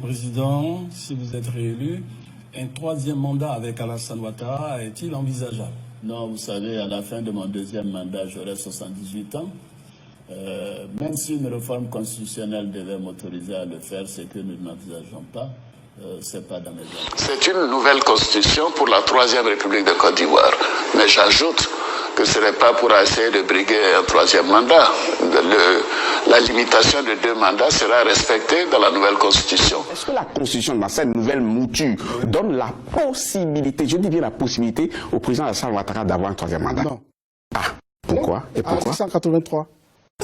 Président, si vous êtes réélu, un troisième mandat avec Alassane Ouattara est-il envisageable? Non, vous savez, à la fin de mon deuxième mandat, j'aurai 78 ans. Même si une réforme constitutionnelle devait m'autoriser à le faire, ce que nous n'envisageons pas, c'est pas dans mes plans. C'est une nouvelle constitution pour la troisième République de Côte d'Ivoire. Mais j'ajoute que ce n'est pas pour essayer de briguer un troisième mandat. La limitation de 2 mandats sera respectée dans la nouvelle constitution. Est-ce que la constitution, dans cette nouvelle mouture, donne la possibilité, je dis bien la possibilité, au président Alassane Ouattara d'avoir un troisième mandat? Non. Ah, pourquoi? Et pourquoi? Article 183.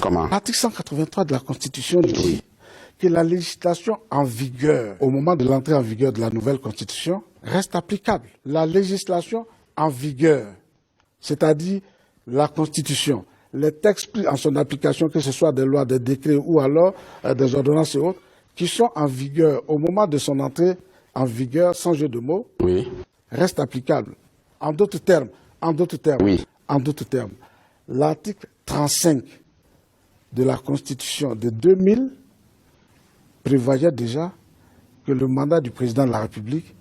Comment? L'article 183 de la Constitution dit que la législation en vigueur, au moment de l'entrée en vigueur de la nouvelle Constitution, reste applicable. La législation en vigueur, c'est-à-dire la Constitution, les textes pris en son application, que ce soit des lois, des décrets ou alors des ordonnances et autres, qui sont en vigueur au moment de son entrée en vigueur, sans jeu de mots, restent applicables. En d'autres termes, l'article 35 de la Constitution de 2000 prévoyait déjà que le mandat du président de la République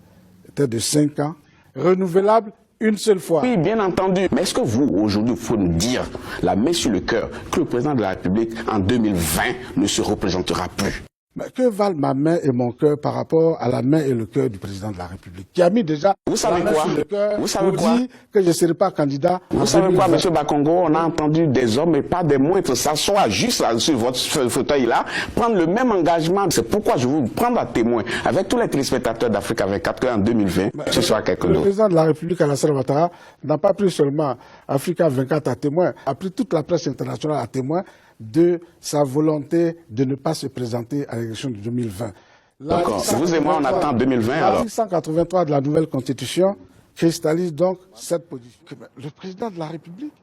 était de 5 ans, renouvelable une seule fois. Oui, bien entendu. Mais est-ce que vous, aujourd'hui, il faut nous dire, la main sur le cœur, que le président de la République, en 2020, ne se représentera plus? Mais que valent ma main et mon cœur par rapport à la main et le cœur du président de la République, qui a mis déjà la main sur le cœur pour dire que je ne serai pas candidat. Vous savez quoi, M. Bakongo, on a entendu des hommes et pas des moindres s'asseoir juste là, sur votre fauteuil-là, prendre le même engagement. C'est pourquoi je veux vous prendre à témoin, avec tous les téléspectateurs d'Africa 24 en 2020, ce sera quelque chose. Le président de la République, Alassane Ouattara, n'a pas pris seulement Africa 24 à témoin, a pris toute la presse internationale à témoin de sa volonté de ne pas se présenter à l'élection de 2020. D'accord. Vous et moi, on attend 2020 alors. L'article 183 de la nouvelle Constitution cristallise donc cette position. Le président de la République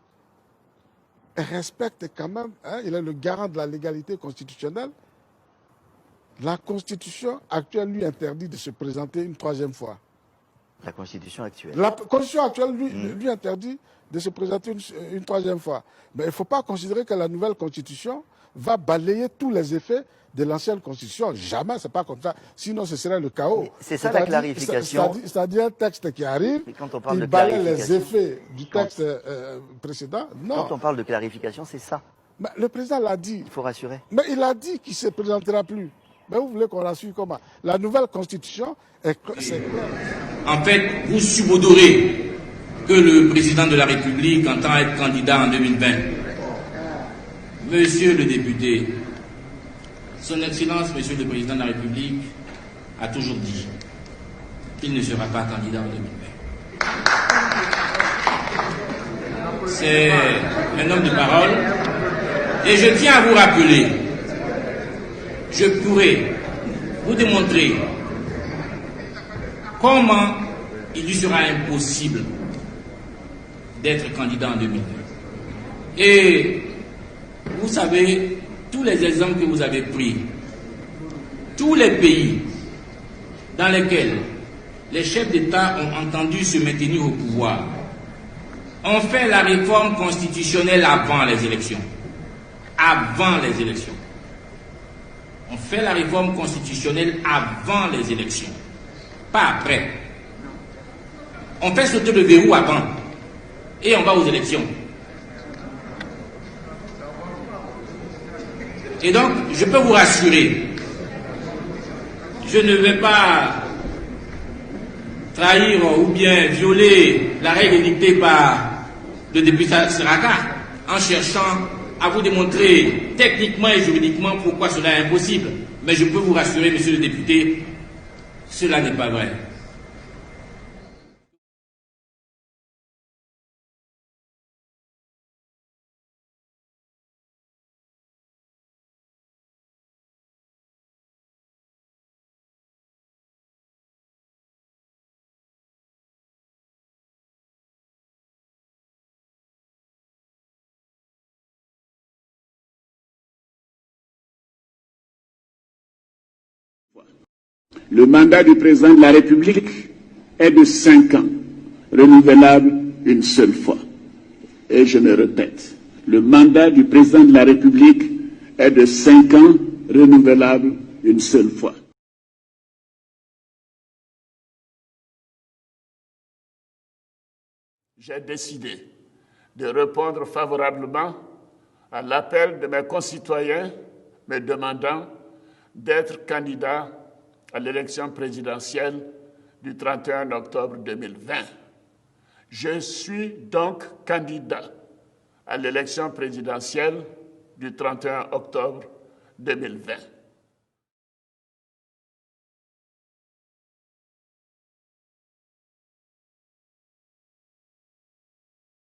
respecte quand même, il est le garant de la légalité constitutionnelle. La Constitution actuelle lui interdit de se présenter une troisième fois. La Constitution actuelle. La Constitution actuelle lui interdit de se présenter une troisième fois. Mais il ne faut pas considérer que la nouvelle Constitution va balayer tous les effets de l'ancienne Constitution. Jamais, c'est pas comme ça. Sinon, ce serait le chaos. C'est ça la clarification. C'est-à-dire un texte qui arrive, il balaye les effets du texte précédent. Non. Quand on parle de clarification, c'est ça. Mais le président l'a dit. Il faut rassurer. Mais il a dit qu'il ne se présentera plus. Mais vous voulez qu'on rassure comment? La nouvelle Constitution, c'est clair. En fait, vous subodorez que le président de la République entend être candidat en 2020. Monsieur le député, Son Excellence, Monsieur le Président de la République, a toujours dit qu'il ne sera pas candidat en 2020. C'est un homme de parole. Et je tiens à vous rappeler, je pourrais vous démontrer comment il lui sera impossible d'être candidat en 2020. Et vous savez, tous les exemples que vous avez pris, tous les pays dans lesquels les chefs d'État ont entendu se maintenir au pouvoir ont fait la réforme constitutionnelle avant les élections. Avant les élections. On fait la réforme constitutionnelle avant les élections, pas après. On fait sauter le verrou avant et on va aux élections. Et donc, je peux vous rassurer, je ne vais pas trahir ou bien violer la règle dictée par le député Seraka en cherchant à vous démontrer techniquement et juridiquement pourquoi cela est impossible. Mais je peux vous rassurer, monsieur le député, cela n'est pas vrai. Le mandat du président de la République est de 5 ans, renouvelable une seule fois. Et je me répète, le mandat du président de la République est de 5 ans, renouvelable une seule fois. J'ai décidé de répondre favorablement à l'appel de mes concitoyens me demandant d'être candidat à l'élection présidentielle du 31 octobre 2020. Je suis donc candidat à l'élection présidentielle du 31 octobre 2020.